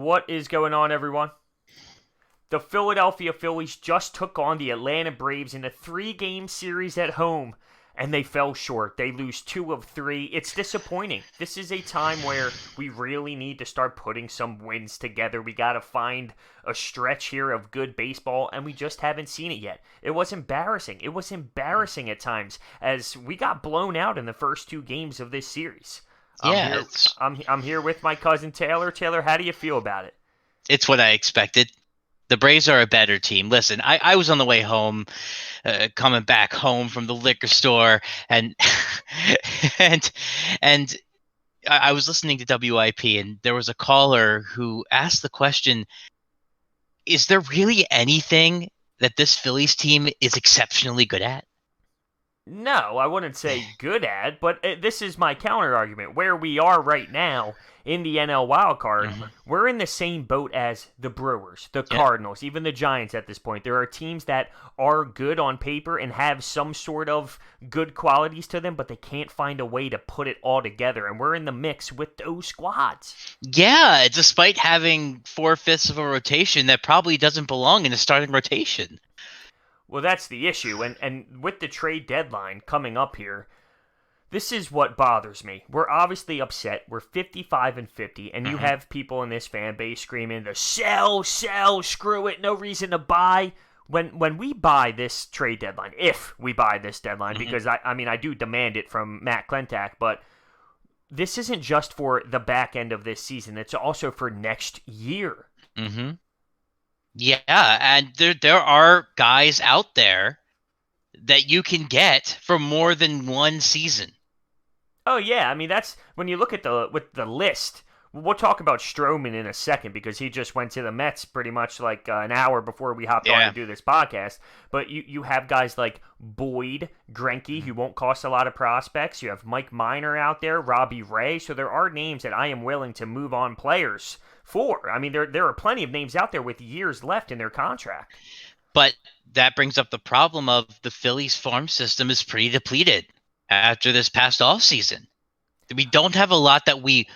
What is going on, everyone? The Philadelphia Phillies just took on the Atlanta Braves in a three-game series at home, and they fell short. They lose 2 of 3. It's disappointing. This is a time where we really need to start putting some wins together. We got to find a stretch here of good baseball, and we just haven't seen it yet. It was embarrassing. It was embarrassing at times as we got blown out in the first 2 games of this series. Yeah, I'm here with my cousin Taylor. Taylor, how do you feel about it? it's what I expected. The Braves are a better team. Listen, I was on the way home, coming back home from the liquor store, and and and I was listening to WIP, and there was a caller who asked the question: is there really anything that this Phillies team is exceptionally good at? No, I wouldn't say good at, but this is my counter argument. Where we are right now in the NL wildcard, Mhm. we're in the same boat as the Brewers, the Yeah. Cardinals, even the Giants at this point. There are teams that are good on paper and have some sort of good qualities to them, but they can't find a way to put it all together. And we're in the mix with those squads. Yeah, despite having 4/5 of a rotation that probably doesn't belong in a starting rotation. Well, that's the issue. And with the trade deadline coming up here, this is what bothers me. We're obviously upset. We're 55 and 50, and you Hmm. have people in this fan base screaming, "The sell, sell, screw it, no reason to buy." When we buy this trade deadline, if we buy this deadline, Hmm. because I do demand it from Matt Klentak, but this isn't just for the back end of this season. It's also for next year. Hmm. Yeah, and there are guys out there that you can get for more than one season. Oh yeah, I mean that's when you look at the list. We'll talk about Stroman in a second because he just went to the Mets pretty much like an hour before we hopped on to Yeah. do this podcast. But you have guys like Boyd, Greinke, who won't cost a lot of prospects. You have Mike Minor out there, Robbie Ray. So there are names that I am willing to move on players for. I mean, there are plenty of names out there with years left in their contract. But that brings up the problem of the Phillies farm system is pretty depleted after this past off season. We don't have a lot that we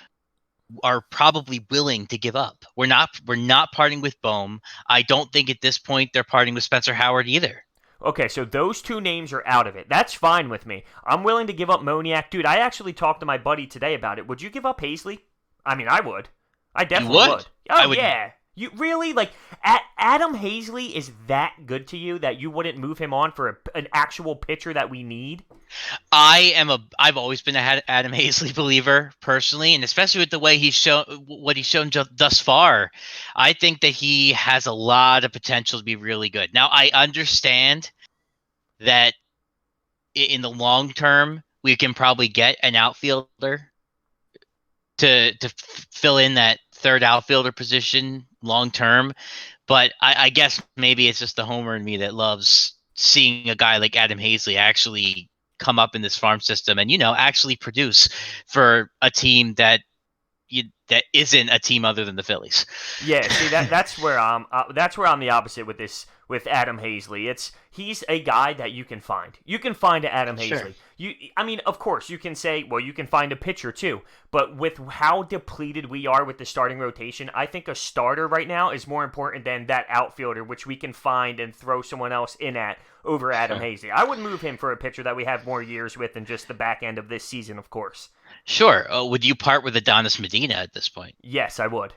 are probably willing to give up. We're not parting with Bohm. I don't think at this point they're parting with Spencer Howard either. Okay, so those 2 names are out of it. That's fine with me. I'm willing to give up Moniak. Dude, I actually talked to my buddy today about it. Would you give up Haseley? I mean, I would. I You definitely would? would. I Oh, would. yeah. You really like Adam Haseley is that good to you that you wouldn't move him on for an actual pitcher that we need? I've always been a Adam Haseley believer personally, and especially with the way he's shown what he's shown thus far. I think that he has a lot of potential to be really good. Now, I understand that in the long term, we can probably get an outfielder to fill in that third outfielder position long term. But I guess maybe it's just the homer in me that loves seeing a guy like Adam Haseley actually come up in this farm system and actually produce for a team that isn't a team other than the Phillies. Yeah, see that's where I'm the opposite with this with Adam Haseley. He's a guy that you can find. You can find Adam Sure. Haseley. I mean, of course, you can say, well, you can find a pitcher too. But with how depleted we are with the starting rotation, I think a starter right now is more important than that outfielder, which we can find and throw someone else in at over Adam Sure. Haseley. I would move him for a pitcher that we have more years with than just the back end of this season, of course. Sure. Would you part with Adonis Medina at this point? Yes, I would.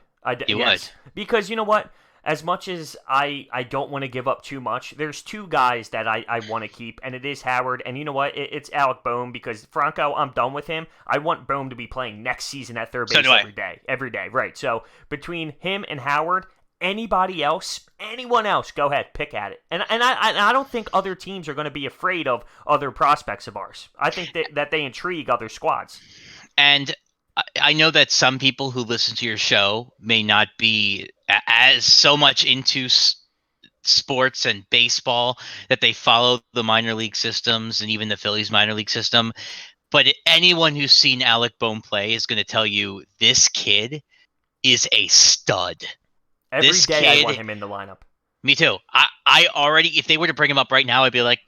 You would. Yes, because you know what? As much as I don't want to give up too much, there's 2 guys that I want to keep, and it is Howard, and you know what? It's Alec Boehm because Franco, I'm done with him. I want Boehm to be playing next season at third So base do I. every day, right? So between him and Howard, anyone else, go ahead, pick at it. And I don't think other teams are going to be afraid of other prospects of ours. I think that they intrigue other squads. And I know that some people who listen to your show may not be as so much into sports and baseball that they follow the minor league systems and even the Phillies minor league system. But anyone who's seen Alec Bohm play is going to tell you this kid is a stud. Every This day I want kid, him in the lineup. me too. I already, if they were to bring him up right now, I'd be like,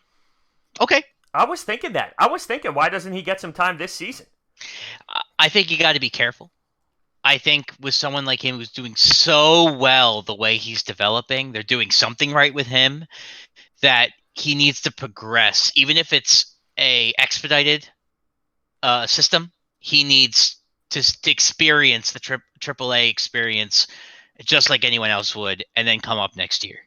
okay. I was thinking why doesn't he get some time this season? I think you got to be careful. I think with someone like him who's doing so well the way he's developing, they're doing something right with him that he needs to progress, even if it's a expedited system. He needs to experience the AAA experience just like anyone else would, and then come up next year.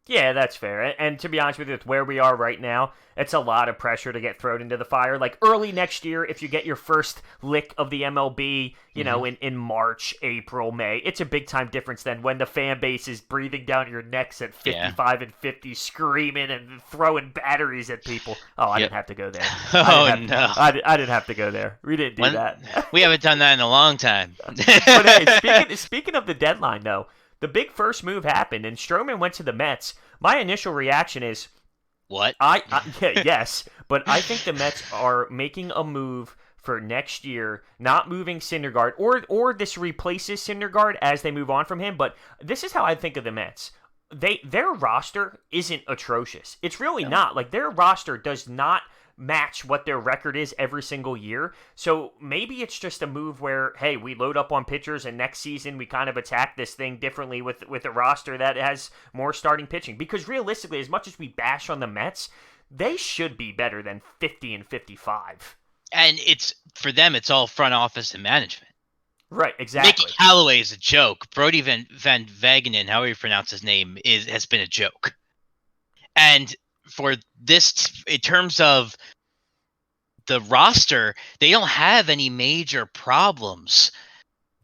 Yeah, that's fair. And to be honest with you, with where we are right now, it's a lot of pressure to get thrown into the fire. Like early next year, if you get your first lick of the MLB, in March, April, May, it's a big time difference than when the fan base is breathing down your necks at 55 and 50, screaming and throwing batteries at people. Oh, I didn't have to go there. No. I didn't have to go there. We didn't do that. We haven't done that in a long time. But hey, speaking of the deadline, though, the big first move happened, and Stroman went to the Mets. My initial reaction is, what? Yes, but I think the Mets are making a move for next year, not moving Syndergaard, or this replaces Syndergaard as they move on from him. But this is how I think of the Mets. Their roster isn't atrocious. It's really not. Like, their roster does not match what their record is every single year. So maybe it's just a move where, hey, we load up on pitchers and next season we kind of attack this thing differently with a roster that has more starting pitching. Because realistically, as much as we bash on the Mets, they should be better than 50 and 55. And for them, it's all front office and management. Right, exactly. Mickey Callaway is a joke. Brody Van Wagenen, however you pronounce his name, has been a joke. And for this, in terms of the roster, they don't have any major problems.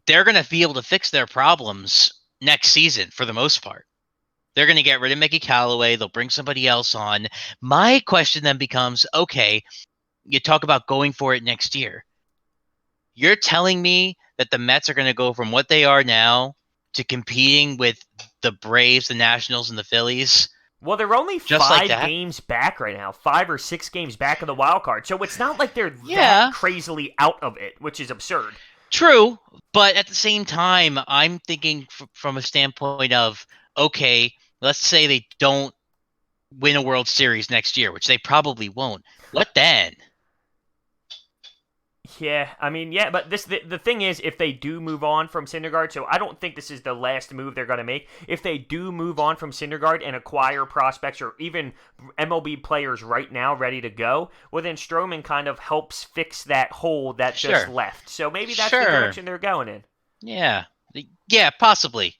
They're going to be able to fix their problems next season for the most part. They're going to get rid of Mickey Callaway. They'll bring somebody else on. My question then becomes, okay, you talk about going for it next year. You're telling me that the Mets are going to go from what they are now to competing with the Braves, the Nationals, and the Phillies? Well, they're only five games back right now, 5 or 6 games back of the wild card. So it's not like they're that crazily out of it, which is absurd. True, but at the same time, I'm thinking from a standpoint of, okay, let's say they don't win a World Series next year, which they probably won't. What then? Yeah, I mean, but the thing is, if they do move on from Syndergaard, so I don't think this is the last move they're going to make. If they do move on from Syndergaard and acquire prospects or even MLB players right now ready to go, well, then Stroman kind of helps fix that hole that just left. So maybe that's the direction they're going in. Yeah, possibly.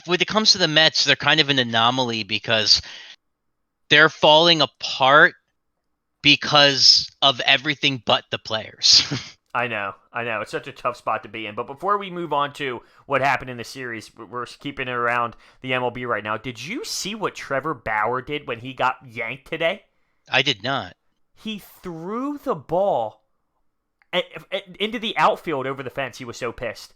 When it comes to the Mets, they're kind of an anomaly because they're falling apart because of everything but the players. I know. It's such a tough spot to be in. But before we move on to what happened in the series, we're keeping it around the MLB right now. Did you see what Trevor Bauer did when he got yanked today? I did not. He threw the ball into the outfield over the fence. He was so pissed.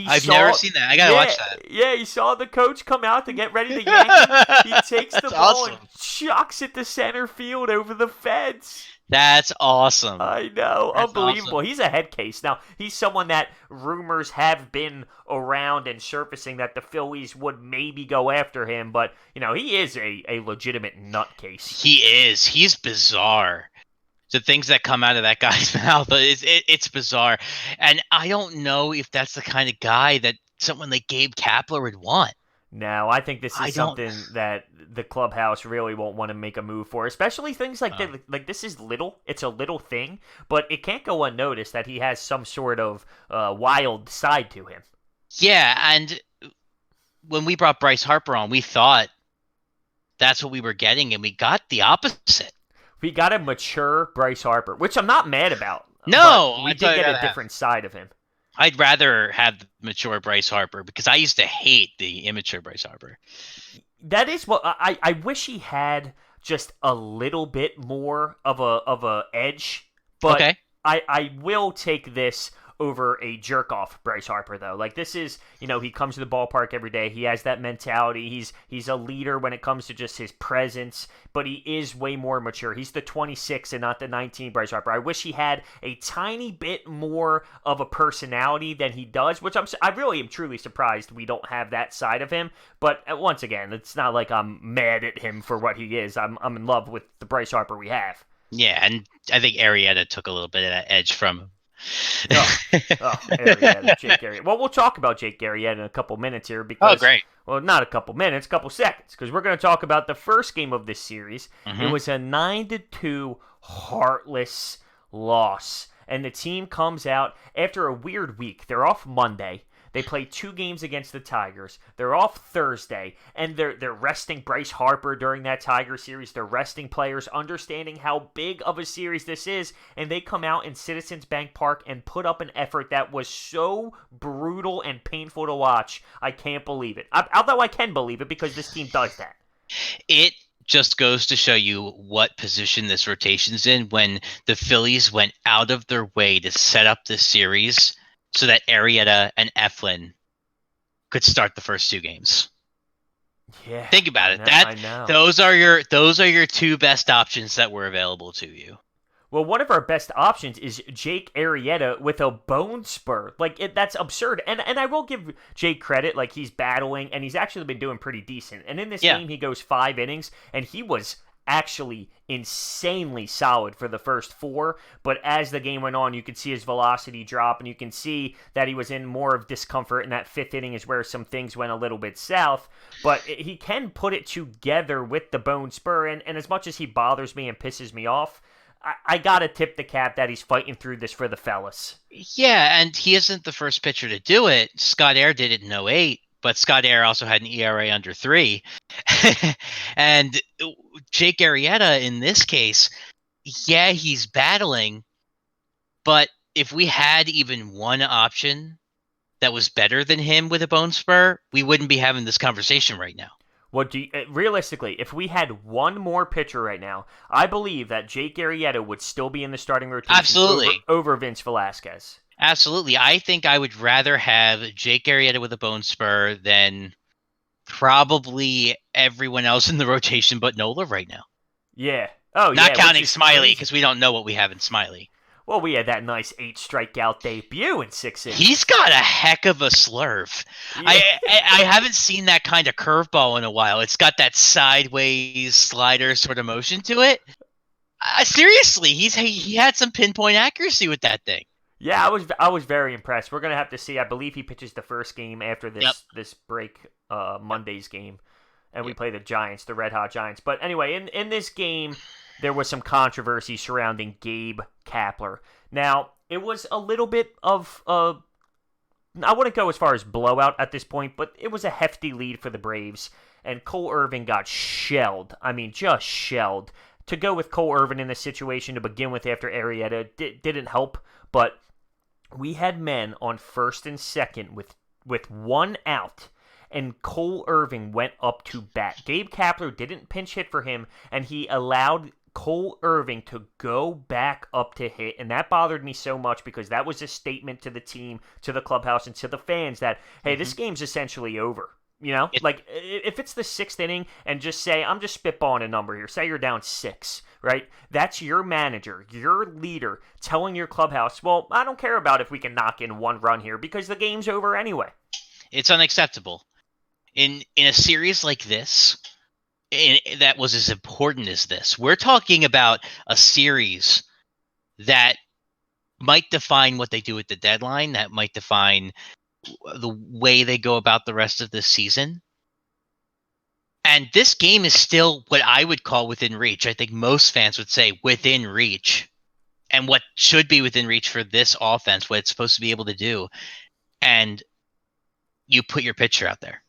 I've never seen that. I gotta watch that. Yeah, he saw the coach come out to get ready to yank him. He takes the ball and chucks it to center field over the fence. That's awesome. I know. That's unbelievable. Awesome. He's a head case. Now, he's someone that rumors have been around and surfacing that the Phillies would maybe go after him, but, he is a legitimate nutcase. He is. He's bizarre. The things that come out of that guy's mouth, it's bizarre. And I don't know if that's the kind of guy that someone like Gabe Kapler would want. No, I think this is something that the clubhouse really won't want to make a move for, especially things like this. Like, this is little. It's a little thing, but it can't go unnoticed that he has some sort of wild side to him. Yeah, and when we brought Bryce Harper on, we thought that's what we were getting, and we got the opposite. We got a mature Bryce Harper, which I'm not mad about. No, we did get a different side of him. I'd rather have the mature Bryce Harper because I used to hate the immature Bryce Harper. That is what I wish he had, just a little bit more of a edge. But okay. I will take this over a jerk-off Bryce Harper, though. Like, this is, he comes to the ballpark every day. He has that mentality. He's a leader when it comes to just his presence, but he is way more mature. He's the 26 and not the 19 Bryce Harper. I wish he had a tiny bit more of a personality than he does, which I really am truly surprised we don't have that side of him. But once again, it's not like I'm mad at him for what he is. I'm in love with the Bryce Harper we have. Yeah, and I think Arrieta took a little bit of that edge from him. Arrieta, Jake Arrieta. Well, we'll talk about Jake Arrieta in a couple minutes here Oh, because, great. well, not a couple minutes, couple seconds, because we're going to talk about the first game of this series. It Hmm. was a 9-2 heartless loss, and the team comes out after a weird week. They're off Monday. They play 2 games against the Tigers. They're off Thursday, and they're resting Bryce Harper during that Tiger series. They're resting players, understanding how big of a series this is, and they come out in Citizens Bank Park and put up an effort that was so brutal and painful to watch. I can't believe it. Although I can believe it because this team does that. It just goes to show you what position this rotation's in when the Phillies went out of their way to set up this series so that Arrieta and Eflin could start the first 2 games. Yeah, Think about it. I know. Those are your 2 best options that were available to you. Well, one of our best options is Jake Arrieta with a bone spur. That's absurd. And I will give Jake credit. Like, he's battling, and he's actually been doing pretty decent. And in this game, he goes 5 innings, and he was actually insanely solid for the first 4. But as the game went on, you could see his velocity drop, and you can see that he was in more of discomfort. And that 5th inning is where some things went a little bit south. But he can put it together with the bone spur. And as much as he bothers me and pisses me off, I gotta tip the cap that he's fighting through this for the fellas. Yeah, and he isn't the first pitcher to do it. Scott Air did it in '08, but Scott Air also had an ERA under 3. And Jake Arrieta, in this case, yeah, he's battling, but if we had even one option that was better than him with a bone spur, we wouldn't be having this conversation right now. What do you, realistically, if we had one more pitcher right now, I believe that Jake Arrieta would still be in the starting rotation. Absolutely. Over Vince Velasquez. Absolutely. I think I would rather have Jake Arrieta with a bone spur than probably everyone else in the rotation but Nola right now. Yeah. Oh, Not yeah. counting Smiley, because we don't know what we have in Smiley. Well, we had that nice 8 strikeout debut in 6 innings. He's got a heck of a slurve. Yeah. I haven't seen that kind of curveball in a while. It's got that sideways slider sort of motion to it. Seriously, he had some pinpoint accuracy with that thing. Yeah, I was very impressed. We're gonna have to see. I believe he pitches the first game after this break, Monday's game, and we play the Giants, the Red Hot Giants. But anyway, in this game, there was some controversy surrounding Gabe Kapler. Now, it was a little bit of I wouldn't go as far as blowout at this point, but it was a hefty lead for the Braves, and Cole Irvin got shelled. I mean, just shelled. To go with Cole Irvin in this situation to begin with after Arrieta didn't help, but we had men on first and second with 1 out, and Cole Irvin went up to bat. Gabe Kapler didn't pinch hit for him, and he allowed Cole Irvin to go back up to hit, and that bothered me so much because that was a statement to the team, to the clubhouse, and to the fans that, hey, this game's essentially over. You know, like if it's the 6th inning and just say, I'm just spitballing a number here. Say you're down 6, right? That's your manager, your leader telling your clubhouse, well, I don't care about if we can knock in 1 run here because the game's over anyway. It's unacceptable. In a series like this, that was as important as this. We're talking about a series that might define what they do at the deadline, that might define the way they go about the rest of this season. And this game is still what I would call within reach. I think most fans would say within reach. And what should be within reach for this offense, what it's supposed to be able to do. And you put your pitcher out there.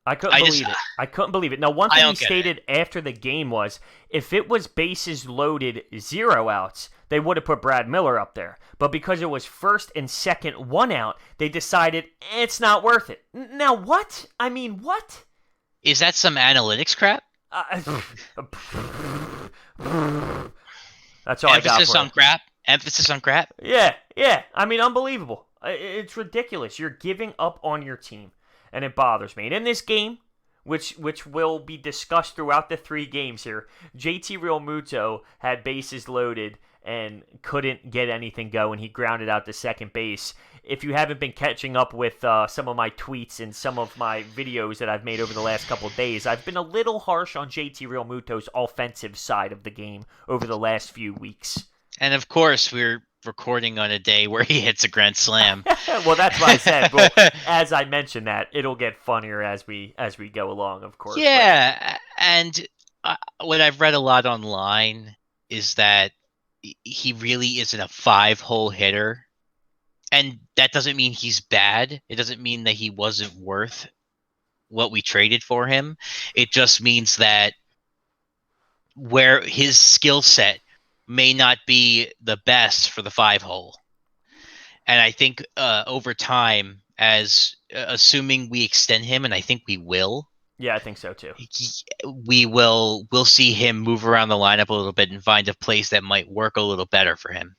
I couldn't believe it. Now, one thing he stated after the game was, if it was bases loaded 0 outs, they would have put Brad Miller up there. But because it was first and second 1 out, they decided it's not worth it. Now, what? I mean, what? Is that some analytics crap? That's all I got for Emphasis on crap? Emphasis on crap? Yeah. I mean, unbelievable. It's ridiculous. You're giving up on your team. And it bothers me. And in this game, which will be discussed throughout the 3 games here, JT Realmuto had bases loaded and couldn't get anything going. He grounded out to second base. If you haven't been catching up with some of my tweets and some of my videos that I've made over the last couple of days, I've been a little harsh on JT Realmuto's offensive side of the game over the last few weeks. And of course, we're recording on a day where he hits a grand slam. Well, that's what I said. Well, as I mentioned that, it'll get funnier as we go along, of course. Yeah, and what I've read a lot online is that he really isn't a 5-hole hitter, and that doesn't mean he's bad. It doesn't mean that he wasn't worth what we traded for him. It just means that where his skill set may not be the best for the 5-hole. And I think over time, as assuming we extend him, and I think we will. Yeah, I think so too. We'll see him move around the lineup a little bit and find a place that might work a little better for him.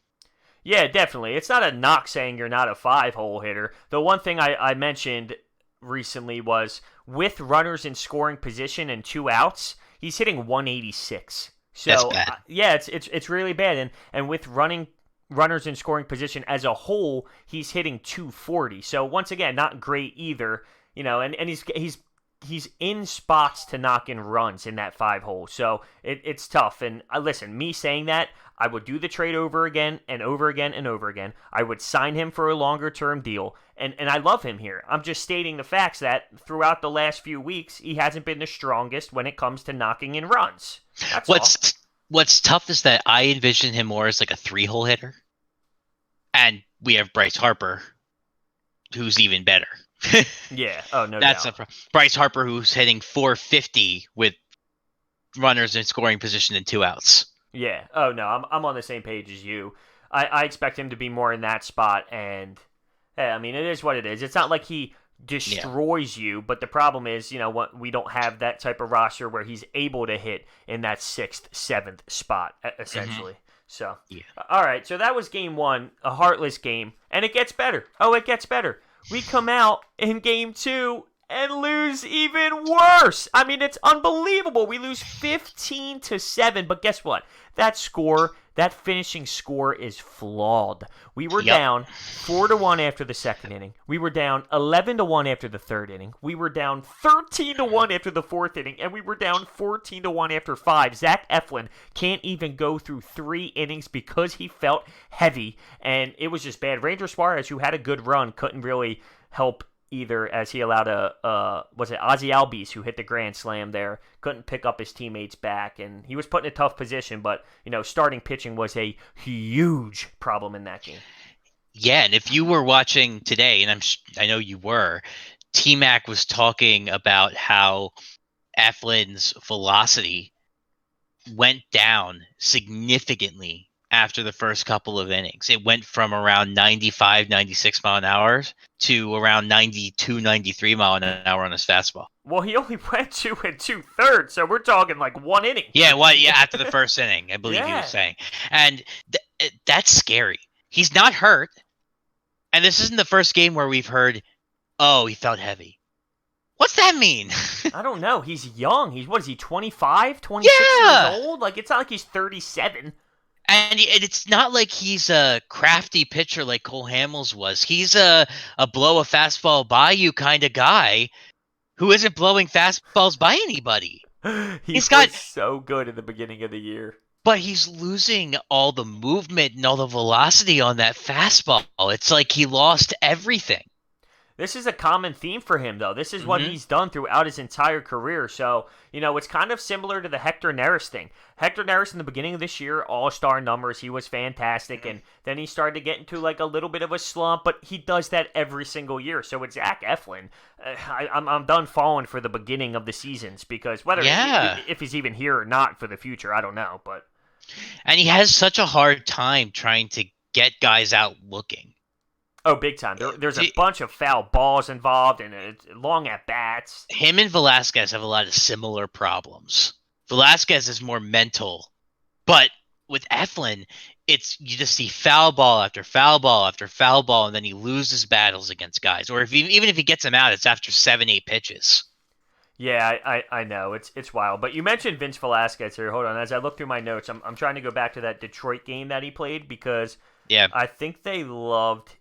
Yeah, definitely. It's not a knock saying you're not a 5-hole hitter. The one thing I mentioned recently was with runners in scoring position and 2 outs, he's hitting 186. So that's bad. Yeah, it's really bad. And with runners in scoring position as a whole, he's hitting 240. So once again, not great either. And he's in spots to knock in runs in that 5-hole. So it's tough. And listen, me saying that, I would do the trade over again and over again and over again. I would sign him for a longer-term deal. And I love him here. I'm just stating the facts that throughout the last few weeks, he hasn't been the strongest when it comes to knocking in runs. That's all. What's tough is that I envision him more as like a 3-hole hitter. And we have Bryce Harper, who's even better. Yeah. Oh, no That's doubt. Bryce Harper, who's hitting 450 with runners in scoring position and 2 outs. Yeah. Oh, no, I'm on the same page as you. I expect him to be more in that spot, and I mean, it is what it is. It's not like he destroys you, but the problem is, we don't have that type of roster where he's able to hit in that 6th, 7th spot, essentially. Mm-hmm. So, yeah. All right, so that was game 1, a heartless game, and it gets better. Oh, it gets better. We come out in game 2 and lose even worse. I mean, it's unbelievable. We lose 15-7, but guess what? That finishing score is flawed. We were down 4-1 after the 2nd inning. We were down 11-1 after the 3rd inning. We were down 13-1 after the 4th inning, and we were down 14-1 after 5. Zach Eflin can't even go through 3 innings because he felt heavy, and it was just bad. Ranger Suarez, who had a good run, couldn't really help either, as he allowed was it Ozzie Albies who hit the grand slam there, couldn't pick up his teammates back, and he was put in a tough position, but, starting pitching was a huge problem in that game. Yeah, and if you were watching today, and I know you were, T-Mac was talking about how Eflin's velocity went down significantly after the first couple of innings. It went from around 95, 96 mile an hour to around 92, 93 mile an hour on his fastball. Well, he only went 2 2/3, so we're talking like 1 inning. Yeah, after the first inning, I believe he was saying. And that's scary. He's not hurt. And this isn't the first game where we've heard, oh, he felt heavy. What's that mean? I don't know. He's young. What is he, 25, 26 years old? Like, it's not like he's 37. And it's not like he's a crafty pitcher like Cole Hamels was. He's a blow a fastball by you kind of guy who isn't blowing fastballs by anybody. He's got so good in the beginning of the year. But he's losing all the movement and all the velocity on that fastball. It's like he lost everything. This is a common theme for him, though. This is what he's done throughout his entire career. So, it's kind of similar to the Hector Neris thing. Hector Neris in the beginning of this year, all-star numbers, he was fantastic. And then he started to get into like a little bit of a slump, but he does that every single year. So with Zach Eflin, I'm done falling for the beginning of the seasons because if he's even here or not for the future, I don't know. And he has such a hard time trying to get guys out looking. Oh, big time. There's a bunch of foul balls involved and long at-bats. Him and Velasquez have a lot of similar problems. Velasquez is more mental. But with Eflin, you just see foul ball after foul ball after foul ball, and then he loses battles against guys. Or even if he gets them out, it's after 7-8 pitches. Yeah, I know. It's wild. But you mentioned Vince Velasquez here. Hold on. As I look through my notes, I'm trying to go back to that Detroit game that he played because I think they loved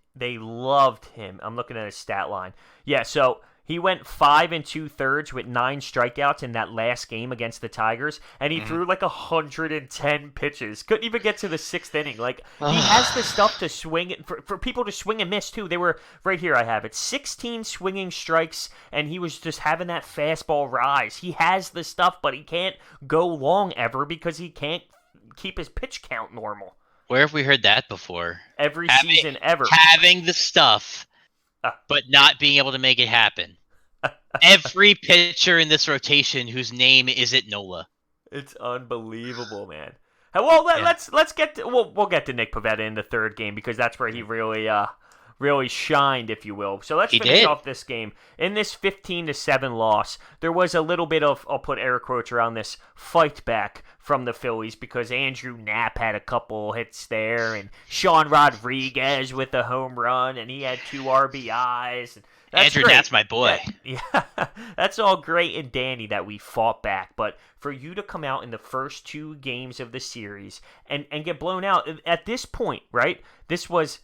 him. I'm looking at his stat line. Yeah, so He went 5 2/3 with 9 strikeouts in that last game against the Tigers, and he threw like 110 pitches. Couldn't even get to the 6th inning. Like, he has the stuff to swing for people to swing and miss too. They were right here. I have it: 16 swinging strikes, and he was just having that fastball rise. He has the stuff, but he can't go long ever because he can't keep his pitch count normal. Where have we heard that before? Every season ever. Having the stuff, but not being able to make it happen. Every pitcher in this rotation whose name isn't Nola. It's unbelievable, man. Well, let's get to, we'll get to Nick Pivetta in the third game because that's where he really shined, if you will. So let's finish off this game. In this 15-7 loss, there was a little bit of, I'll put air quotes around this, fight back from the Phillies because Andrew Knapp had a couple hits there, and Sean Rodriguez with a home run, and he had 2 RBIs. And Andrew Knapp's my boy. Yeah, that's all great and dandy that we fought back, but for you to come out in the first 2 games of the series and get blown out, at this point, right, this was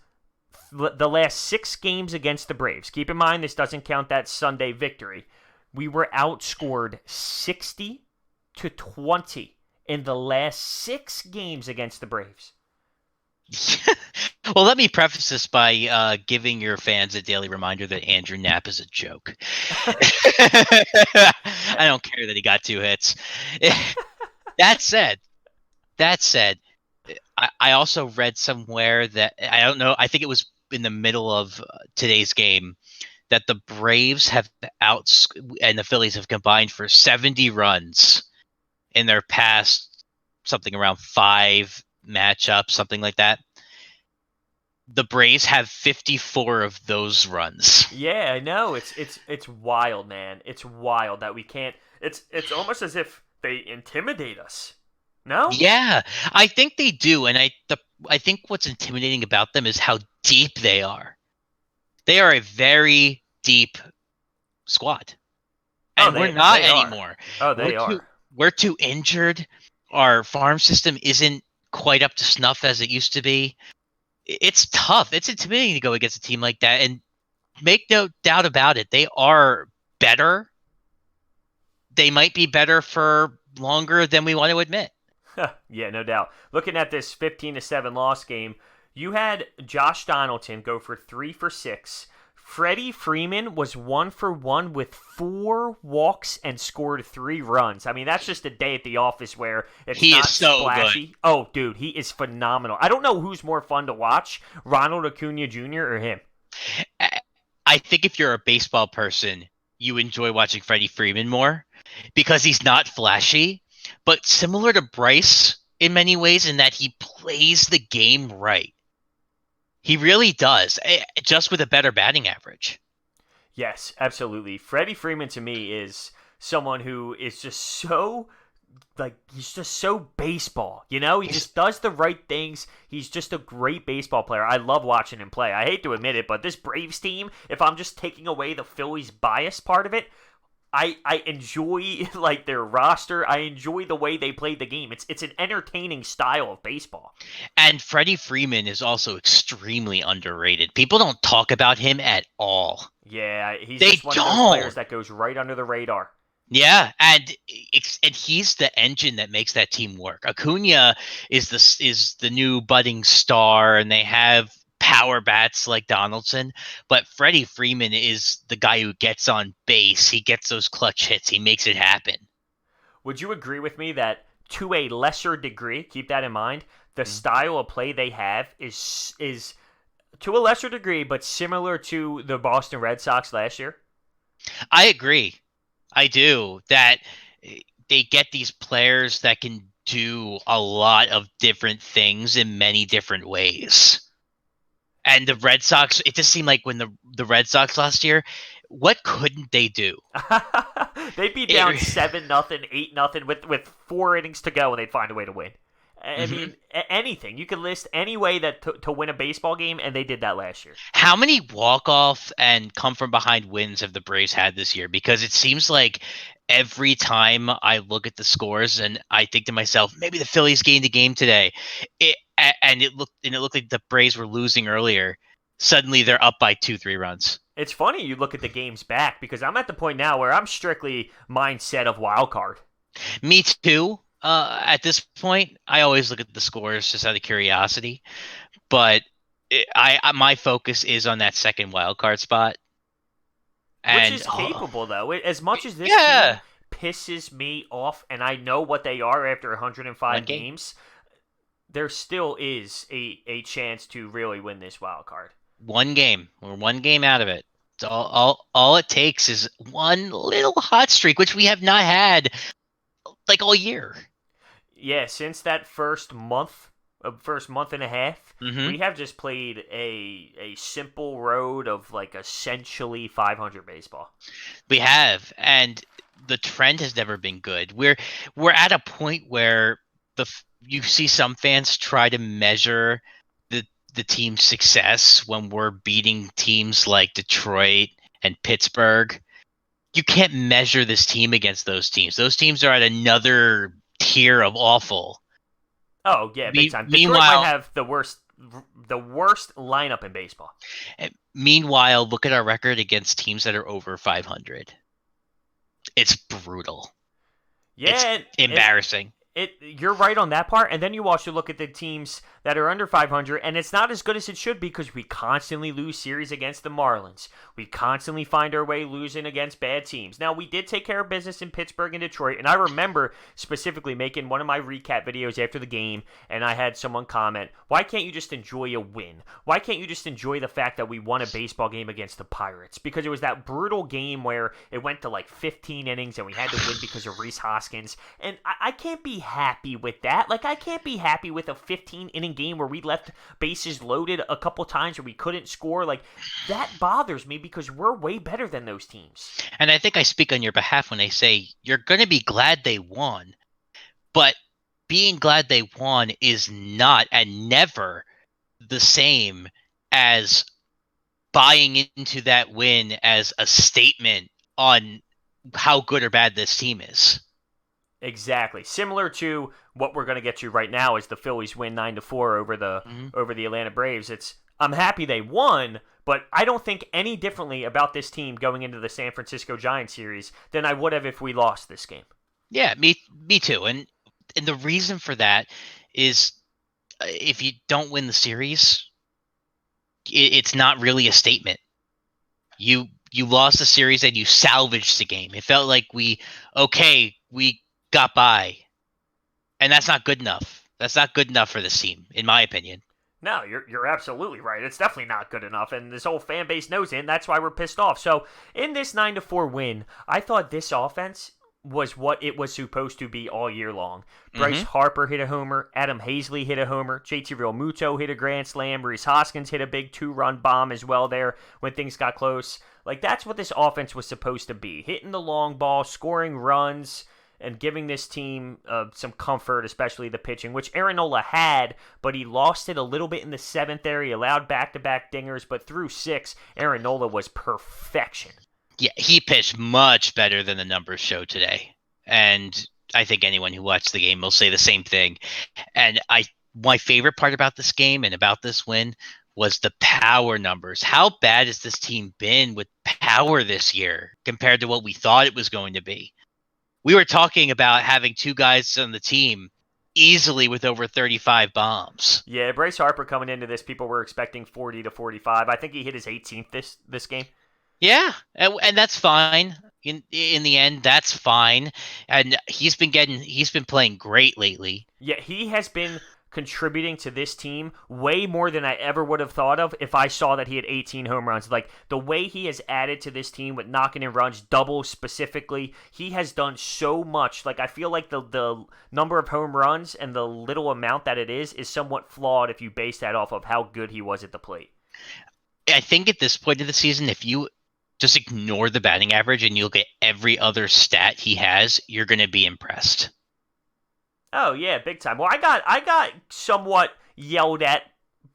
the last 6 games against the Braves. Keep in mind, this doesn't count that Sunday victory. We were outscored 60-20 in the last 6 games against the Braves. Well, let me preface this by giving your fans a daily reminder that Andrew Knapp is a joke. I don't care that he got 2 hits. That said, I also read somewhere that, I don't know, I think it was in the middle of today's game, that the Braves have and the Phillies have combined for 70 runs in their past something around 5 matchups, something like that. The Braves have 54 of those runs. Yeah, I know. It's wild, man. It's wild that we can't. It's almost as if they intimidate us. No? Yeah, I think they do, and I think what's intimidating about them is how deep they are. They are a very deep squad, and we're not anymore. They are. We're too injured. Our farm system isn't quite up to snuff as it used to be. It's tough. It's intimidating to go against a team like that, and make no doubt about it, they are better. They might be better for longer than we want to admit. Yeah, no doubt. Looking at this 15-7 loss game, you had Josh Donaldson go for 3 for 6. Freddie Freeman was 1 for 1 with 4 walks and scored 3 runs. I mean, that's just a day at the office where it's not splashy. Good. Oh, dude, he is phenomenal. I don't know who's more fun to watch, Ronald Acuna Jr. or him. I think if you're a baseball person, you enjoy watching Freddie Freeman more because he's not flashy, but similar to Bryce in many ways in that he plays the game right. He really does, just with a better batting average. Yes, absolutely. Freddie Freeman to me is someone who is just so, he's just so baseball, you know? He just does the right things. He's just a great baseball player. I love watching him play. I hate to admit it, but this Braves team, if I'm just taking away the Phillies bias part of it, I enjoy their roster. I enjoy the way they play the game. It's an entertaining style of baseball. And Freddie Freeman is also extremely underrated. People don't talk about him at all. Yeah, he's just one of those players that goes right under the radar. Yeah, and he's the engine that makes that team work. Acuna is the new budding star, and they have power bats like Donaldson, but Freddie Freeman is the guy who gets on base. He gets those clutch hits. He makes it happen. Would you agree with me that to a lesser degree, keep that in mind, the style of play they have is to a lesser degree, but similar to the Boston Red Sox last year? I agree. I do. That they get these players that can do a lot of different things in many different ways. And the Red Sox, it just seemed like when the Red Sox last year, what couldn't they do? They'd be down 7-0, 8-0 with 4 innings to go, and they'd find a way to win. I mean, anything. You could list any way that to win a baseball game, and they did that last year. How many walk-off and come-from-behind wins have the Braves had this year? Because it seems like every time I look at the scores and I think to myself, maybe the Phillies gained a game today, it looked like the Braves were losing earlier. Suddenly they're up by 2-3 runs. It's funny you look at the games back because I'm at the point now where I'm strictly mindset of wild card. Me too. At this point, I always look at the scores just out of curiosity, but my focus is on that second wild card spot. Which And is capable, though. As much as this team yeah, pisses me off, and I know what they are after one 105 game. games, there still is a chance to really win this wild card. One game. We're one game out of it. It's all it takes is one little hot streak, which we have not had like all year. Yeah, since that first month and a half, Mm-hmm. we have just played a simple road of like essentially 500 baseball. We have, and the trend has never been good. We're at a point where you see some fans try to measure the team's success when we're beating teams like Detroit and Pittsburgh. You can't measure this team against those teams. Those teams are at another tier of awful. Oh yeah, big time. Detroit might Meanwhile, have the worst lineup in baseball. look at our record against teams that are over 500. It's brutal. It's Yeah, embarrassing. you're right on that part, and then you also look at the teams that are under 500, and it's not as good as it should be because we constantly lose series against the Marlins. We constantly find our way losing against bad teams. Now, we did take care of business in Pittsburgh and Detroit, and I remember specifically making one of my recap videos after the game, and I had someone comment, why can't you just enjoy a win? Why can't you just enjoy the fact that we won a baseball game against the Pirates? Because it was that brutal game where it went to like 15 innings, and we had to win because of Rhys Hoskins, and I can't be happy with that. Like, I can't be happy with a 15-inning game where we left bases loaded a couple times where we couldn't score. Like, that bothers me because we're way better than those teams. And I think I speak on your behalf when I say you're going to be glad they won. But being glad they won is not and never the same as buying into that win as a statement on how good or bad this team is. Exactly. Similar to what we're going to get to right now is the Phillies win 9-4 over the Atlanta Braves. I'm happy they won, but I don't think any differently about this team going into the San Francisco Giants series than I would have if we lost this game. Yeah, me too. And the reason for that is if you don't win the series, it's not really a statement. You lost the series and you salvaged the game. It felt like we got by, and that's not good enough. That's not good enough for this team, in my opinion. No, you're absolutely right. It's definitely not good enough, and this whole fan base knows it, and that's why we're pissed off. So, in this 9-4 win, I thought this offense was what it was supposed to be all year long. Bryce Harper hit a homer, Adam Haseley hit a homer, JT Realmuto hit a grand slam, Rhys Hoskins hit a big 2-run bomb as well there when things got close. Like, that's what this offense was supposed to be. Hitting the long ball, scoring runs, and giving this team some comfort, especially the pitching, which Aaron Nola had, but he lost it a little bit in the seventh there. He allowed back-to-back dingers, but through 6, Aaron Nola was perfection. Yeah, he pitched much better than the numbers show today. And I think anyone who watched the game will say the same thing. And my favorite part about this game and about this win was the power numbers. How bad has this team been with power this year compared to what we thought it was going to be? We were talking about having 2 guys on the team easily with over 35 bombs. Yeah, Bryce Harper coming into this, people were expecting 40 to 45. I think he hit his 18th this game. Yeah, and that's fine. In the end, that's fine. And he's been playing great lately. Yeah, he has been contributing to this team way more than I ever would have thought of if I saw that he had 18 home runs. Like, the way he has added to this team with knocking in runs, doubles specifically, he has done so much. Like, I feel like the number of home runs and the little amount that it is somewhat flawed if you base that off of how good he was at the plate. I think at this point of the season, if you just ignore the batting average and you look at every other stat he has, you're going to be impressed. Oh yeah, big time. Well, I got somewhat yelled at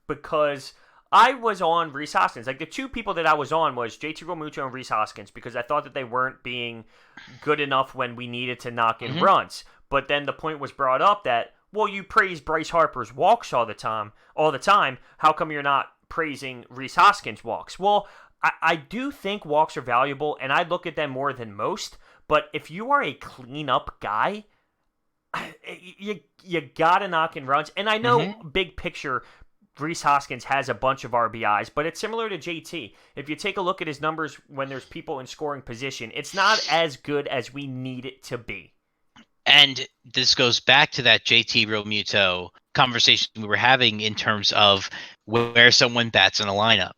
because I was on Rhys Hoskins. Like, the 2 people that I was on was JT Realmuto and Rhys Hoskins because I thought that they weren't being good enough when we needed to knock in runs. But then the point was brought up that, well, you praise Bryce Harper's walks all the time. How come you're not praising Rhys Hoskins' walks? Well, I do think walks are valuable, and I look at them more than most. But if you are a cleanup guy, you gotta knock in runs. And I know Hmm. big picture, Rhys Hoskins has a bunch of RBIs, but it's similar to JT. If you take a look at his numbers when there's people in scoring position, it's not as good as we need it to be. And this goes back to that JT Realmuto conversation we were having in terms of where someone bats in a lineup.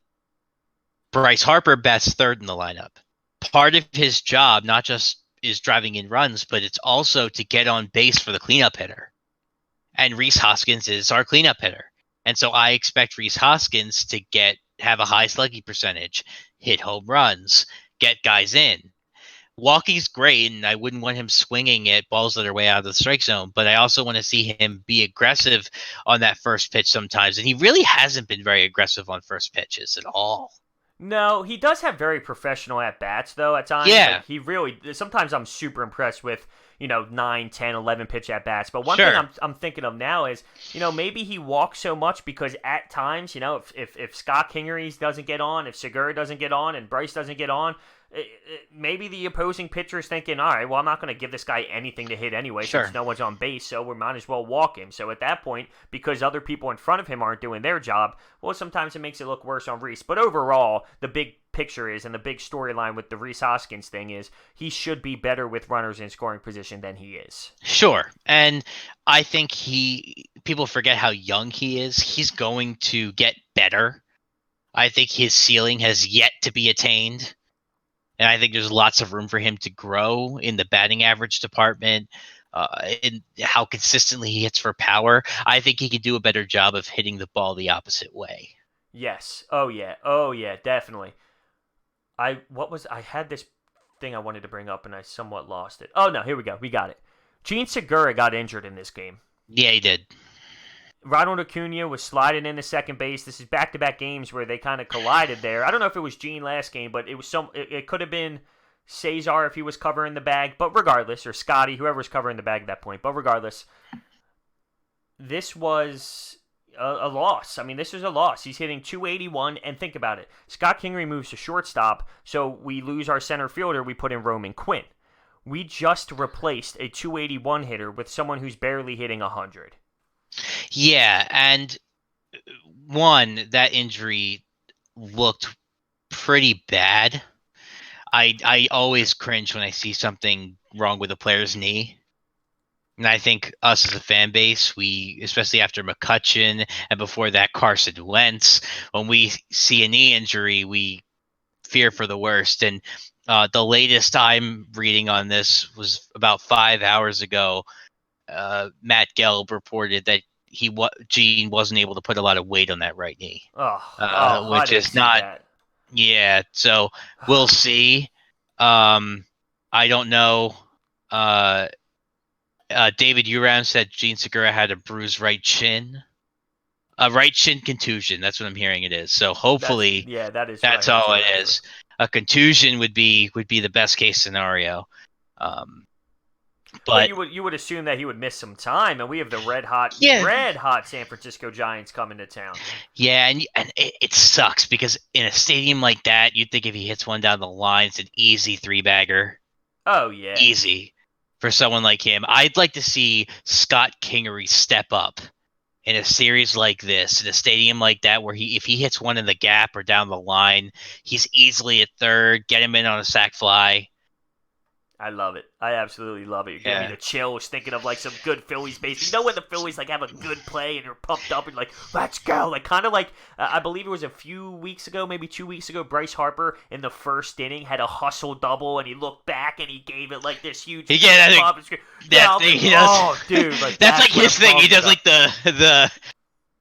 Bryce Harper bats third in the lineup. Part of his job not just is driving in runs, but it's also to get on base for the cleanup hitter. And Rhys Hoskins is our cleanup hitter. And so I expect Rhys Hoskins to have a high slugging percentage, hit home runs, get guys in. Walking's great, and I wouldn't want him swinging at balls that are way out of the strike zone, but I also want to see him be aggressive on that first pitch sometimes. And he really hasn't been very aggressive on first pitches at all. No, he does have very professional at bats though at times. Yeah, Like he really sometimes I'm super impressed with, 9, 10, 11 pitch at bats. But one thing sure. I'm thinking of now is, maybe he walks so much because at times, if Scott Kingery doesn't get on, if Segura doesn't get on and Bryce doesn't get on, maybe the opposing pitcher is thinking, all right, well, I'm not going to give this guy anything to hit anyway Sure. since no one's on base, so we might as well walk him. So at that point, because other people in front of him aren't doing their job, well, sometimes it makes it look worse on Rhys. But overall, the big picture is, and the big storyline with the Rhys Hoskins thing is, he should be better with runners in scoring position than he is. Sure. And I think people forget how young he is. He's going to get better. I think his ceiling has yet to be attained. And I think there's lots of room for him to grow in the batting average department, in how consistently he hits for power. I think he could do a better job of hitting the ball the opposite way. Yes. Oh yeah. Oh yeah. Definitely. I had this thing I wanted to bring up and I somewhat lost it. Oh no, here we go. We got it. Gene Segura got injured in this game. Yeah, he did. Ronald Acuna was sliding into second base. This is back-to-back games where they kind of collided there. I don't know if it was Gene last game, but it was It could have been Cesar if he was covering the bag, but regardless, or Scotty, whoever was covering the bag at that point. But regardless, this was a loss. I mean, this is a loss. He's hitting 281, and think about it. Scott Kingery moves to shortstop, so we lose our center fielder. We put in Roman Quinn. We just replaced a 281 hitter with someone who's barely hitting 100. Yeah, and that injury looked pretty bad. I always cringe when I see something wrong with a player's knee. And I think us as a fan base, especially after McCutchen and before that Carson Wentz, when we see a knee injury, we fear for the worst. And the latest I'm reading on this was about 5 hours ago. Matt Gelb reported that Gene wasn't able to put a lot of weight on that right knee, I which didn't is see not. that. Yeah, so we'll see. I don't know. David Uram said Gene Segura had a bruised right chin, a right shin contusion. That's what I'm hearing it is. So hopefully That is what I that's heard all too, it actually. is. A contusion would be the best case scenario. But But you would assume that he would miss some time, and we have the red hot yeah, San Francisco Giants coming to town. yeah, and it sucks because in a stadium like that, you'd think if he hits one down the line, it's an easy 3-bagger. Oh yeah, Easy for someone like him. I'd like to see Scott Kingery step up in a series like this, in a stadium like that, where if he hits one in the gap or down the line, he's easily at third. Get him in on a sac fly. I love it. I absolutely love it. You're giving me Yeah. the chills thinking of like some good Phillies base. You know when the Phillies like have a good play and you're pumped up and like let's go, like kind of like I believe it was a few weeks ago, maybe 2 weeks ago. Bryce Harper in the first inning had a hustle double and he looked back and he gave it like this huge. Yeah, pop and scream. that I'm thing like, he does. oh, dude, like That's like what his I'm thing. He talking does about. like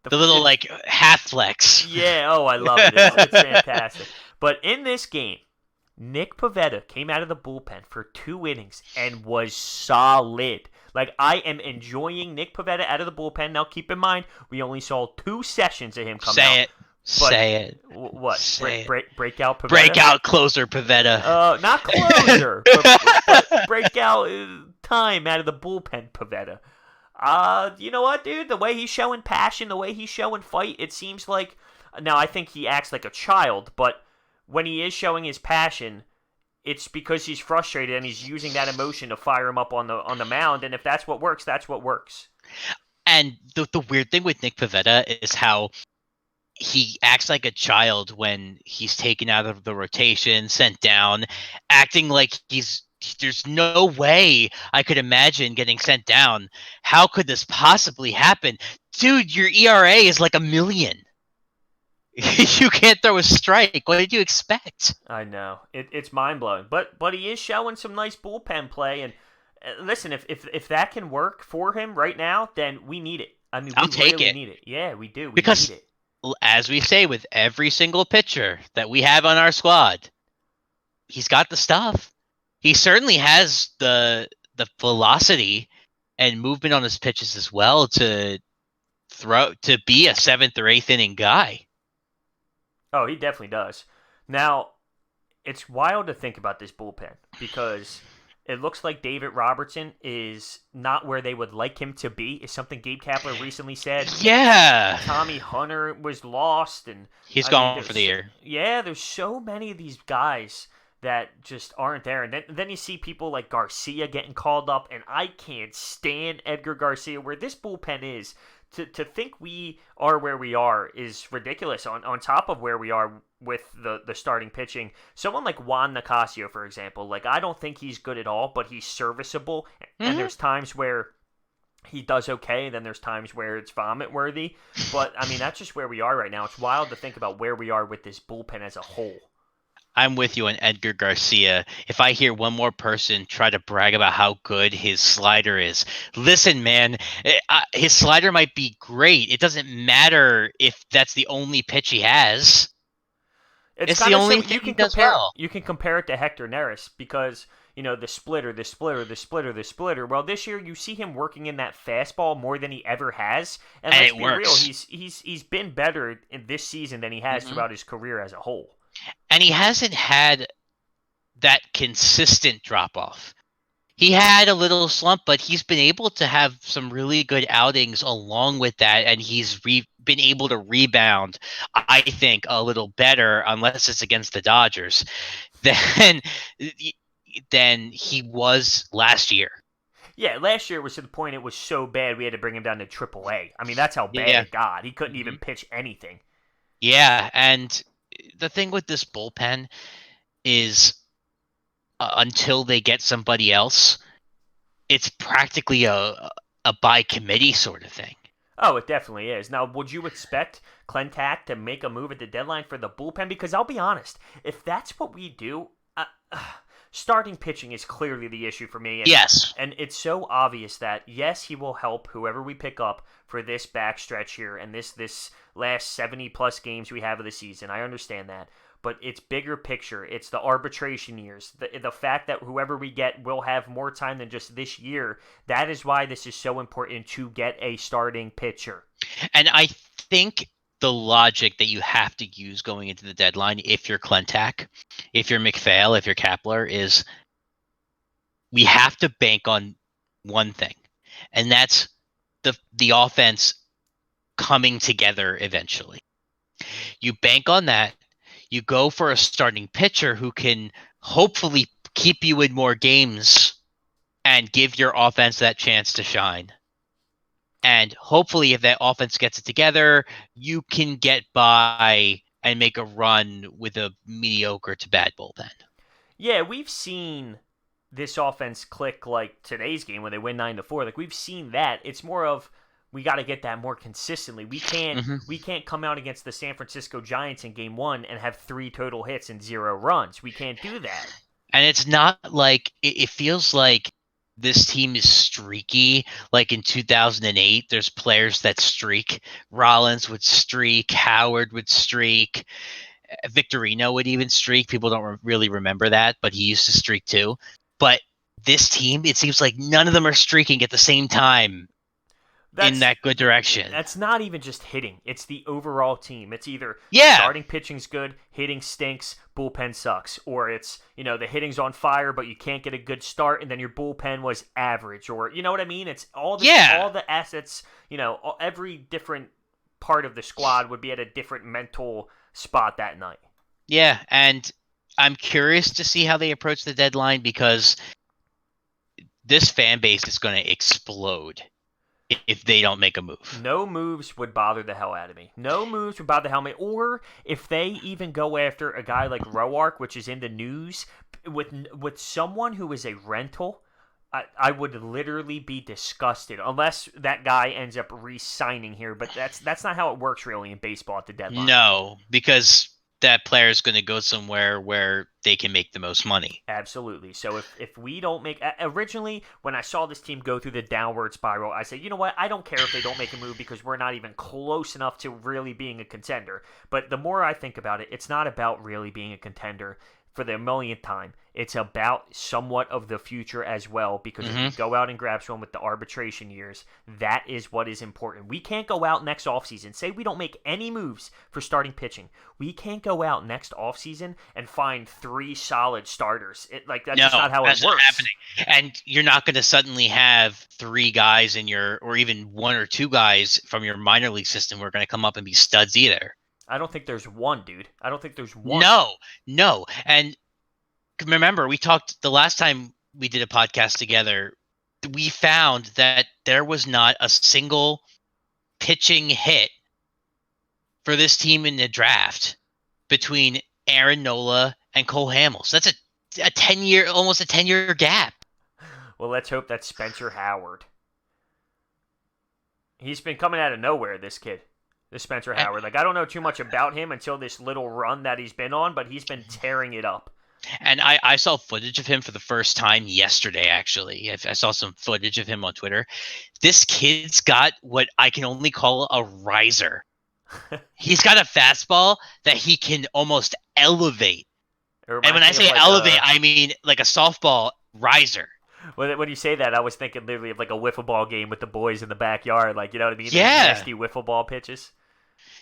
the little like half flex. Yeah, oh, I love it. It's fantastic. But in this game, Nick Pivetta came out of the bullpen for 2 innings and was solid. Like, I am enjoying Nick Pivetta out of the bullpen. Now, keep in mind, we only saw 2 sessions of him come out. Say it. Say it. What? Say it. Breakout Pivetta? Breakout closer Pavetta. Not closer, but breakout time out of the bullpen Pivetta. You know what, dude? The way he's showing passion, the way he's showing fight, it seems like... Now, I think he acts like a child, but when he is showing his passion, it's because he's frustrated and he's using that emotion to fire him up on the mound. And if that's what works, that's what works. And the weird thing with Nick Pivetta is how he acts like a child when he's taken out of the rotation, sent down, acting like there's no way I could imagine getting sent down. How could this possibly happen? Dude, your ERA is like 1,000,000. You can't throw a strike. What did you expect? I know it's mind blowing, but he is showing some nice bullpen play. And listen, if that can work for him right now, then we need it. I mean, I'll we take really it. need it. Yeah, we do. We Because need it. as we say with every single pitcher that we have on our squad, he's got the stuff. He certainly has the velocity and movement on his pitches as well to be a 7th or 8th inning guy. Oh, he definitely does. Now, it's wild to think about this bullpen because it looks like David Robertson is not where they would like him to be, is something Gabe Kapler recently said. Yeah. Tommy Hunter was lost, and he's gone for the year. Yeah, there's so many of these guys that just aren't there. And then you see people like Garcia getting called up, and I can't stand Edgar Garcia. Where this bullpen is, to think we are where we are is ridiculous on top of where we are with the starting pitching. Someone like Juan Nicasio, for example, like I don't think he's good at all, but he's serviceable. Mm-hmm. And there's times where he does okay, and then there's times where it's vomit worthy. But I mean, that's just where we are right now. It's wild to think about where we are with this bullpen as a whole. I'm with you on Edgar Garcia. If I hear one more person try to brag about how good his slider is, listen, man, his slider might be great. It doesn't matter if that's the only pitch he has. It's the only thing he does well. You can compare it to Hector Neris because, the splitter. Well, this year you see him working in that fastball more than he ever has. And let's be real, he's been better in this season than he has throughout his career as a whole. And he hasn't had that consistent drop-off. He had a little slump, but he's been able to have some really good outings along with that, and he's been able to rebound, I think, a little better, unless it's against the Dodgers, than he was last year. Yeah, last year was to the point it was so bad we had to bring him down to AAA. I mean, that's how bad it got. He couldn't even pitch anything. Yeah, and the thing with this bullpen is until they get somebody else, it's practically a by committee sort of thing. Oh, it definitely is. Now, would you expect Clentak to make a move at the deadline for the bullpen? Because I'll be honest, if that's what we do, starting pitching is clearly the issue for me. Yes. And it's so obvious that, yes, he will help whoever we pick up for this backstretch here and this last 70-plus games we have of the season. I understand that. But it's bigger picture. It's the arbitration years. The fact that whoever we get will have more time than just this year. That is why this is so important to get a starting pitcher. And I think the logic that you have to use going into the deadline, if you're Clentak, if you're McPhail, if you're Kapler, is we have to bank on one thing, and that's the offense coming together eventually. You bank on that. You go for a starting pitcher who can hopefully keep you in more games and give your offense that chance to shine. And hopefully if that offense gets it together, you can get by and make a run with a mediocre to bad bullpen. Yeah, we've seen this offense click like today's game when they win 9-4. Like we've seen that. It's more of we got to get that more consistently. We can't come out against the San Francisco Giants in game 1 and have 3 total hits and 0 runs. We can't do that. And it's not like it feels like this team is streaky. Like in 2008, there's players that streak. Rollins would streak. Howard would streak. Victorino would even streak. People don't really remember that, but he used to streak too. But this team, it seems like none of them are streaking at the same time in that good direction. That's not even just hitting. It's the overall team. It's either starting pitching's good, hitting stinks, bullpen sucks. Or it's, the hitting's on fire, but you can't get a good start, and then your bullpen was average. Or, you know what I mean? It's all the assets, every different part of the squad would be at a different mental spot that night. Yeah, and I'm curious to see how they approach the deadline because this fan base is going to explode if they don't make a move. No moves would bother the hell out of me. No moves would bother the hell out of me. Or if they even go after a guy like Roark, which is in the news, with someone who is a rental, I would literally be disgusted unless that guy ends up re-signing here. But that's not how it works really in baseball at the deadline. No, because that player is going to go somewhere where they can make the most money. Absolutely. So if we don't make originally when I saw this team go through the downward spiral, I said, you know what? I don't care if they don't make a move because we're not even close enough to really being a contender. But the more I think about it, it's not about really being a contender for the millionth time. It's about somewhat of the future as well because if we go out and grab someone with the arbitration years, that is what is important. We can't go out next offseason. Say we don't make any moves for starting pitching. We can't go out next offseason and find 3 solid starters. That's No, just not how it that's not works. happening. And you're not going to suddenly have 3 guys in your, or even 1 or 2 guys from your minor league system who are going to come up and be studs either. I don't think there's one, dude. I don't think there's one. No. And remember, we talked the last time we did a podcast together, we found that there was not a single pitching hit for this team in the draft between Aaron Nola and Cole Hamels. That's a 10-year, almost a 10-year gap. Well, let's hope that's Spencer Howard. He's been coming out of nowhere, this kid. This Spencer Howard. I don't know too much about him until this little run that he's been on, but he's been tearing it up. And I saw footage of him for the first time yesterday, actually. I saw some footage of him on Twitter. This kid's got what I can only call a riser. He's got a fastball that he can almost elevate. And when I say elevate, I mean like a softball riser. When you say that, I was thinking literally of like a wiffle ball game with the boys in the backyard. Like, you know what I mean? Yeah. Those nasty wiffle ball pitches.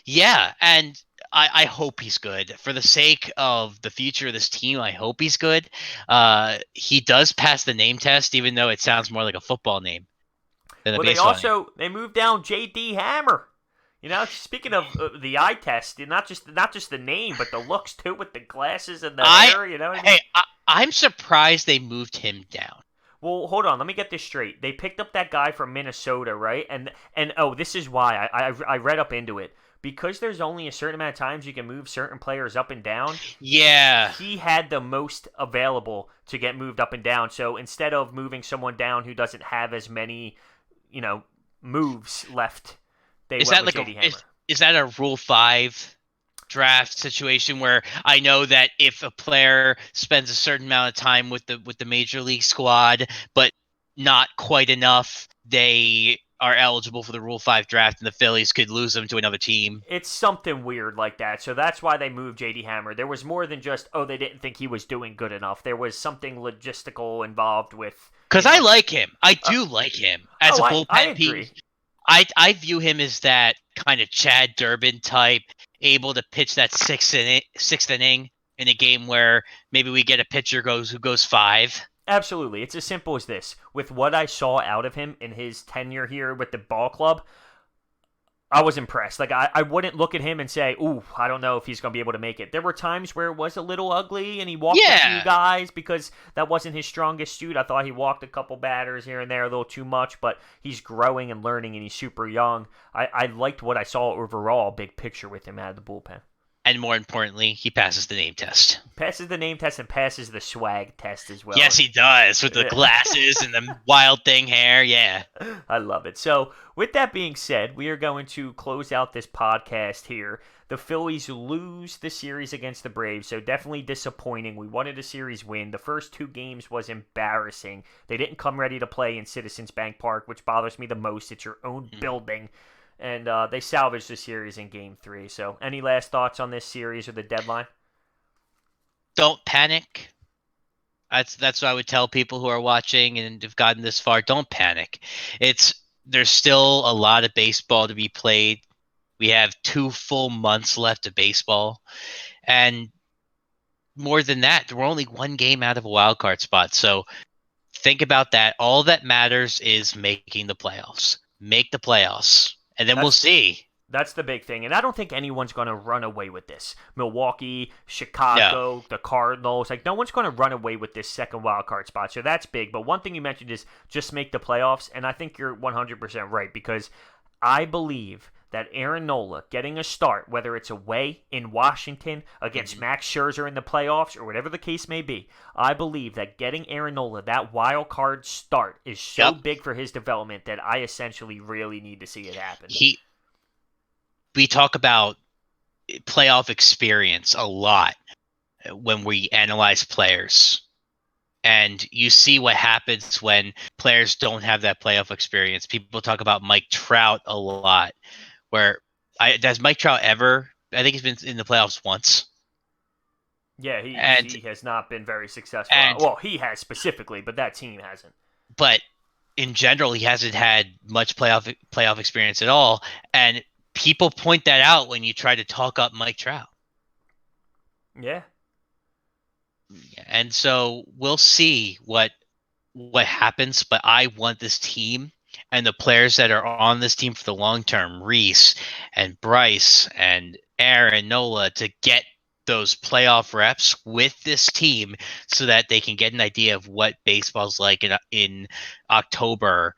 Yeah, and I hope he's good. For the sake of the future of this team, I hope he's good. He does pass the name test, even though it sounds more like a football name than a baseball name. They moved down J.D. Hammer. You know, speaking of the eye test, not just the name, but the looks too, with the glasses and the hair. You know what I mean? Hey, I'm surprised they moved him down. Well, hold on. Let me get this straight. They picked up that guy from Minnesota, right? And oh, this is why I read up into it. Because there's only a certain amount of times you can move certain players up and down. Yeah. He had the most available to get moved up and down. So instead of moving someone down who doesn't have as many, moves left, they went with J.D. Hammer. Is that a Rule 5 draft situation where I know that if a player spends a certain amount of time with the major league squad, but not quite enough, they are eligible for the Rule 5 draft, and the Phillies could lose them to another team? It's something weird like that. So that's why they moved J.D. Hammer. There was more than just, they didn't think he was doing good enough. There was something logistical involved with... Because I like him. I do like him as a bullpen piece. I view him as that kind of Chad Durbin type, able to pitch that sixth inning in a game where maybe we get a pitcher who goes 5. Absolutely. It's as simple as this. With what I saw out of him in his tenure here with the ball club, I was impressed. Like, I wouldn't look at him and say, ooh, I don't know if he's going to be able to make it. There were times where it was a little ugly and he walked a few guys because that wasn't his strongest suit. I thought he walked a couple batters here and there a little too much, but he's growing and learning and he's super young. I liked what I saw overall, big picture with him out of the bullpen. And more importantly, he passes the name test. Passes the name test and passes the swag test as well. Yes, he does, with the glasses and the wild thing hair. Yeah. I love it. So, with that being said, we are going to close out this podcast here. The Phillies lose the series against the Braves, so definitely disappointing. We wanted a series win. The first 2 games was embarrassing. They didn't come ready to play in Citizens Bank Park, which bothers me the most. It's your own building. And they salvaged the series in Game 3. So, any last thoughts on this series or the deadline? Don't panic. That's what I would tell people who are watching and have gotten this far. Don't panic. There's still a lot of baseball to be played. We have 2 full months left of baseball. And more than that, we're only 1 game out of a wild card spot. So think about that. All that matters is making the playoffs. Make the playoffs. And then we'll see. That's the big thing. And I don't think anyone's going to run away with this. Milwaukee, Chicago, the Cardinals. Like, no one's going to run away with this second wild card spot. So that's big. But one thing you mentioned is just make the playoffs. And I think you're 100% right, because I believe that Aaron Nola getting a start, whether it's away in Washington against Max Scherzer in the playoffs or whatever the case may be, I believe that getting Aaron Nola that wild card start is so big for his development that I essentially really need to see it happen. We talk about playoff experience a lot when we analyze players. And you see what happens when players don't have that playoff experience. People talk about Mike Trout a lot. Does Mike Trout ever? I think he's been in the playoffs once. Yeah, he has not been very successful. Well, he has specifically, but that team hasn't. But in general, he hasn't had much playoff experience at all. And people point that out when you try to talk up Mike Trout. Yeah. And so we'll see what happens, but I want this team and the players that are on this team for the long term, Rhys and Bryce and Aaron Nola, to get those playoff reps with this team so that they can get an idea of what baseball's like in October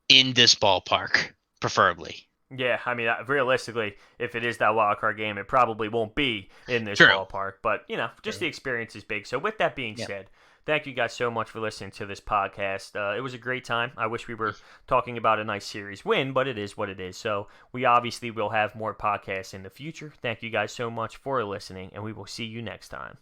in this ballpark, preferably. Yeah, I mean, realistically, if it is that wild card game, it probably won't be in this ballpark. But, just the experience is big. So with that being said, thank you guys so much for listening to this podcast. It was a great time. I wish we were talking about a nice series win, but it is what it is. So we obviously will have more podcasts in the future. Thank you guys so much for listening, and we will see you next time.